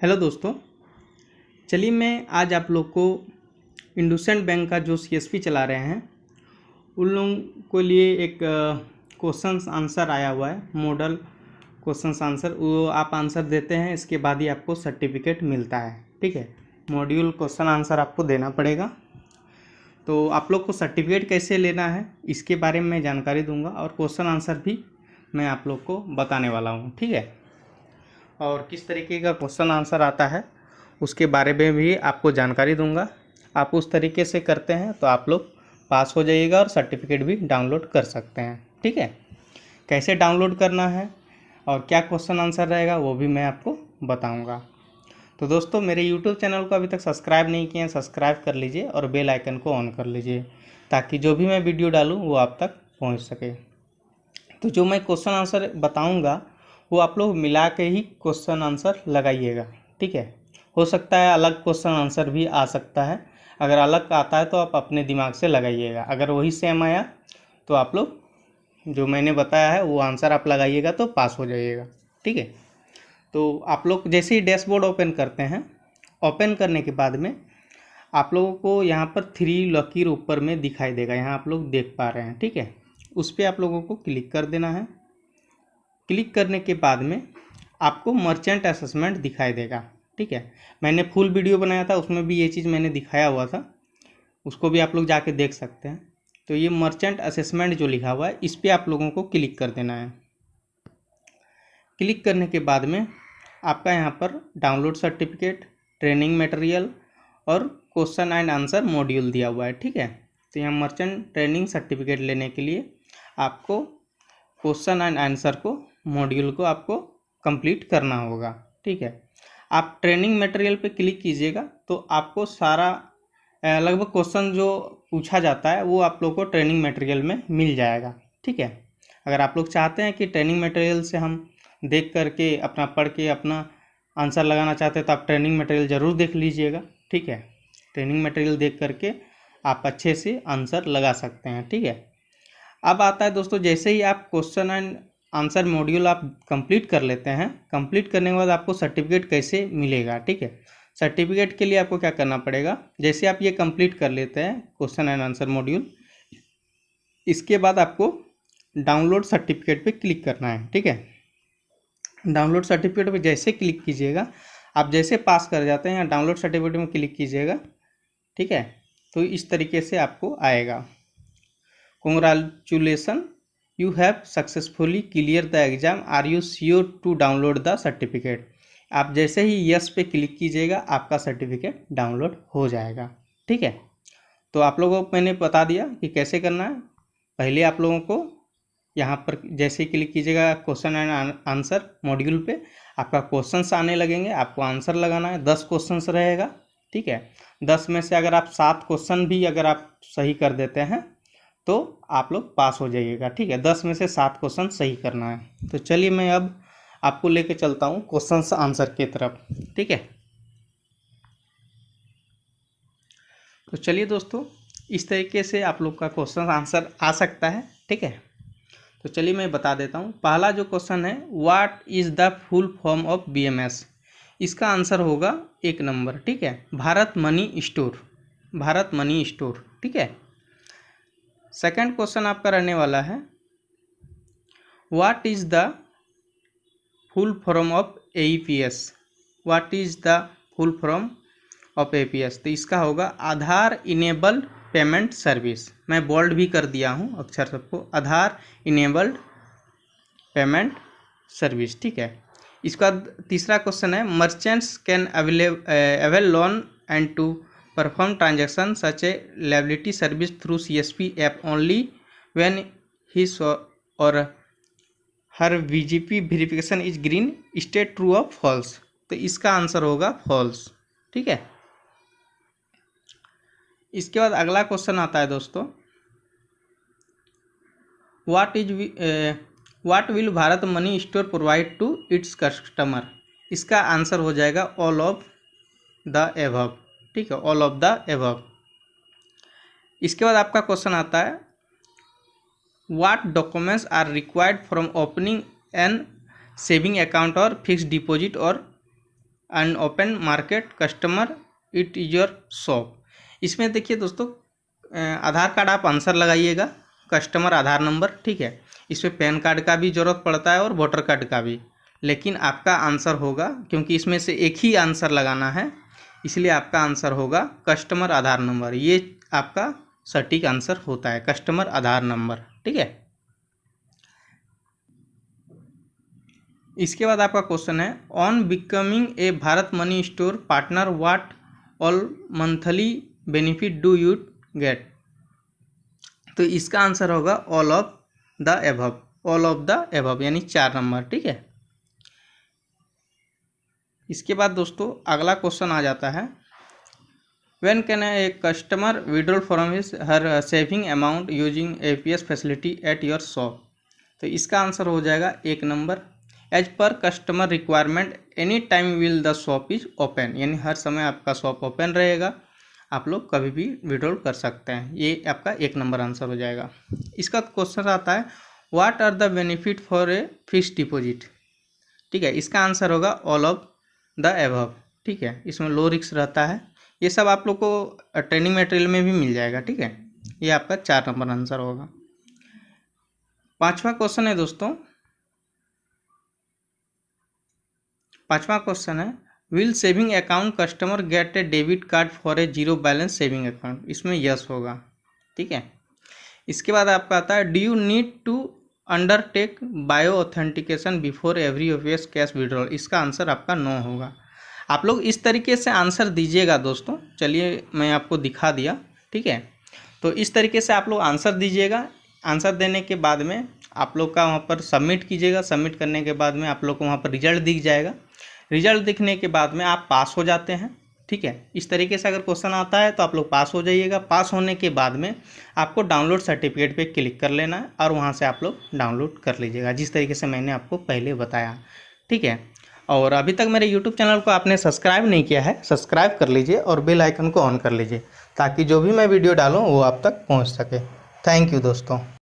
Hello दोस्तों, चलिए मैं आज आप लोग को इंडसइंड बैंक का जो सीएसपी चला रहे हैं उन लोगों को लिए एक क्वेश्चंस आंसर आया हुआ है। मॉडल क्वेश्चंस आंसर वो आप आंसर देते हैं, इसके बाद ही आपको सर्टिफिकेट मिलता है। ठीक है, मॉड्यूल क्वेश्चन आंसर आपको देना पड़ेगा। तो आप लोग को सर्टिफिकेट कैसे लेना है इसके बारे में मैं जानकारी दूंगा और क्वेश्चन आंसर भी मैं आप लोग को बताने वाला हूँ। ठीक है, और किस तरीके का क्वेश्चन आंसर आता है उसके बारे में भी आपको जानकारी दूंगा। आप उस तरीके से करते हैं तो आप लोग पास हो जाइएगा और सर्टिफिकेट भी डाउनलोड कर सकते हैं। ठीक है, कैसे डाउनलोड करना है और क्या क्वेश्चन आंसर रहेगा वो भी मैं आपको बताऊंगा। तो दोस्तों, मेरे यूट्यूब चैनल को अभी तक सब्सक्राइब नहीं किए हैं, सब्सक्राइब कर लीजिए और बेल आइकन को ऑन कर लीजिए ताकि जो भी मैं वीडियो डालूँ वो आप तक पहुँच सके। तो जो मैं क्वेश्चन आंसर बताऊँगा वो आप लोग मिला के ही क्वेश्चन आंसर लगाइएगा। ठीक है, हो सकता है अलग क्वेश्चन आंसर भी आ सकता है। अगर अलग आता है तो आप अपने दिमाग से लगाइएगा, अगर वही सेम आया तो आप लोग जो मैंने बताया है वो आंसर आप लगाइएगा तो पास हो जाइएगा। ठीक है, तो आप लोग जैसे ही डैशबोर्ड ओपन करते हैं, ओपन करने के बाद में आप लोगों को यहाँ पर 3 लकीर ऊपर में दिखाई देगा, यहाँ आप लोग देख पा रहे हैं। ठीक है, उस पर आप लोगों को क्लिक कर देना है। क्लिक करने के बाद में आपको मर्चेंट असेसमेंट दिखाई देगा। ठीक है, मैंने फुल वीडियो बनाया था, उसमें भी ये चीज़ मैंने दिखाया हुआ था, उसको भी आप लोग जाके देख सकते हैं। तो ये मर्चेंट असेसमेंट जो लिखा हुआ है इस पर आप लोगों को क्लिक कर देना है। क्लिक करने के बाद में आपका यहाँ पर डाउनलोड सर्टिफिकेट, ट्रेनिंग मटेरियल और क्वेश्चन एंड आंसर मॉड्यूल दिया हुआ है। ठीक है, तो यहाँ मर्चेंट ट्रेनिंग सर्टिफिकेट लेने के लिए आपको क्वेश्चन एंड आंसर को मॉड्यूल को आपको कंप्लीट करना होगा। ठीक है, आप ट्रेनिंग मटेरियल पे क्लिक कीजिएगा तो आपको सारा लगभग क्वेश्चन जो पूछा जाता है वो आप लोग को ट्रेनिंग मटेरियल में मिल जाएगा। ठीक है, अगर आप लोग चाहते हैं कि ट्रेनिंग मटेरियल से हम देख करके अपना पढ़ के अपना आंसर लगाना चाहते हैं तो आप ट्रेनिंग मटेरियल ज़रूर देख लीजिएगा। ठीक है, ट्रेनिंग मटेरियल देख करके आप अच्छे से आंसर लगा सकते हैं। ठीक है, अब आता है दोस्तों, जैसे ही आप क्वेश्चन एंड आंसर मॉड्यूल आप कंप्लीट कर लेते हैं, कंप्लीट करने के बाद आपको सर्टिफिकेट कैसे मिलेगा। ठीक है, सर्टिफिकेट के लिए आपको क्या करना पड़ेगा, जैसे आप ये कंप्लीट कर लेते हैं क्वेश्चन एंड आंसर मॉड्यूल, इसके बाद आपको डाउनलोड सर्टिफिकेट पे क्लिक करना है। ठीक है, डाउनलोड सर्टिफिकेट पे जैसे क्लिक कीजिएगा, आप जैसे पास कर जाते हैं डाउनलोड सर्टिफिकेट में क्लिक कीजिएगा। ठीक है, तो इस तरीके से आपको आएगा, Congratulations, you have successfully cleared the exam. Are you sure to download the certificate? आप जैसे ही यस पे क्लिक कीजिएगा आपका सर्टिफिकेट डाउनलोड हो जाएगा। ठीक है, तो आप लोगों को मैंने बता दिया कि कैसे करना है। पहले आप लोगों को यहाँ पर जैसे ही क्लिक कीजिएगा क्वेश्चन एंड आंसर मॉड्यूल पे, आपका क्वेश्चंस आने लगेंगे, आपको आंसर लगाना है। 10 क्वेश्चंस रहेगा। ठीक है, 10 में से अगर आप 7 क्वेश्चन भी अगर आप सही कर देते हैं तो आप लोग पास हो जाइएगा। ठीक है, 10 में से 7 क्वेश्चन सही करना है। तो चलिए मैं अब आपको लेके चलता हूँ क्वेश्चन आंसर की तरफ। ठीक है, तो चलिए दोस्तों, इस तरीके से आप लोग का क्वेश्चन आंसर आ सकता है। ठीक है, तो चलिए मैं बता देता हूँ। पहला जो क्वेश्चन है, what is the full form of BMS, इसका आंसर होगा 1 नंबर। ठीक है, Bharat money store, Bharat money store. ठीक है, सेकंड क्वेश्चन आपका रहने वाला है, what is the full form of AEPS, what is the full form of AEPS, तो इसका होगा आधार इनेबल्ड पेमेंट सर्विस। मैं बोल्ड भी कर दिया हूँ अक्षर सबको, आधार इनेबल्ड पेमेंट सर्विस। ठीक है, इसका तीसरा क्वेश्चन है, merchants can avail loan and to perform transaction such a liability service through CSP app only when his or her VGP verification is green, state true or false, तो इसका answer होगा false। ठीक है, इसके बाद अगला question आता है दोस्तों, what will Bharat money store provide to its customer, इसका आंसर हो जाएगा ऑल ऑफ द एबव। ठीक है, ऑल ऑफ द एबव। इसके बाद आपका क्वेश्चन आता है, what documents are required from opening an saving account और फिक्स डिपॉजिट और and open market customer it is your shop. इसमें देखिए दोस्तों, आधार कार्ड आप आंसर लगाइएगा, कस्टमर आधार नंबर, ठीक है। इसमें पैन कार्ड का भी ज़रूरत पड़ता है और वोटर कार्ड का भी, लेकिन आपका आंसर होगा, क्योंकि इसमें से एक ही आंसर लगाना है, इसलिए आपका आंसर होगा कस्टमर आधार नंबर। ये आपका सटीक आंसर होता है, कस्टमर आधार नंबर, ठीक है। इसके बाद आपका क्वेश्चन है, on becoming a Bharat money store partner what all monthly benefit do you get. तो इसका आंसर होगा all of the above, all of the above यानी 4 नंबर, ठीक है। इसके बाद दोस्तों अगला क्वेश्चन आ जाता है, when can a customer withdrawal from his her saving amount using APS facility at your shop. तो इसका आंसर हो जाएगा 1 number, as per customer requirement any time will the shop is open, यानी हर समय आपका शॉप ओपन रहेगा, आप लोग कभी भी विड्रॉल कर सकते हैं। ये आपका 1 नंबर आंसर हो जाएगा। इसका क्वेश्चन आता है, what are the benefit for a fixed deposit, ठीक है। इसका आंसर होगा ऑल ऑफ द एबव, ठीक है। इसमें लो रिस्क रहता है, ये सब आप लोग को ट्रेनिंग मटेरियल में भी मिल जाएगा, ठीक है। ये आपका 4 नंबर आंसर होगा। 5वां क्वेश्चन है दोस्तों, 5वां क्वेश्चन है, will saving account customer get a debit card for a zero balance saving account. इसमें यस होगा, ठीक है। इसके बाद आपका आता है, do you need to undertake bio authentication before every office cash withdrawal. इसका आंसर आपका नो होगा। आप लोग इस तरीके से आंसर दीजिएगा दोस्तों, चलिए मैं आपको दिखा दिया, ठीक है। तो इस तरीके से आप लोग आंसर दीजिएगा। आंसर देने के बाद में आप लोग का वहाँ पर सबमिट कीजिएगा, सबमिट करने के बाद में आप लोग को वहाँ पर रिजल्ट दिख जाएगा। रिजल्ट दिखने के बाद में आप पास हो जाते हैं, ठीक है। इस तरीके से अगर क्वेश्चन आता है तो आप लोग पास हो जाइएगा। पास होने के बाद में आपको डाउनलोड सर्टिफिकेट पे क्लिक कर लेना है और वहाँ से आप लोग डाउनलोड कर लीजिएगा, जिस तरीके से मैंने आपको पहले बताया, ठीक है। और अभी तक मेरे यूट्यूब चैनल को आपने सब्सक्राइब नहीं किया है, सब्सक्राइब कर लीजिए और बेल आइकन को ऑन कर लीजिए, ताकि जो भी मैं वीडियो डालूँ वो आप तक पहुँच सके। थैंक यू दोस्तों।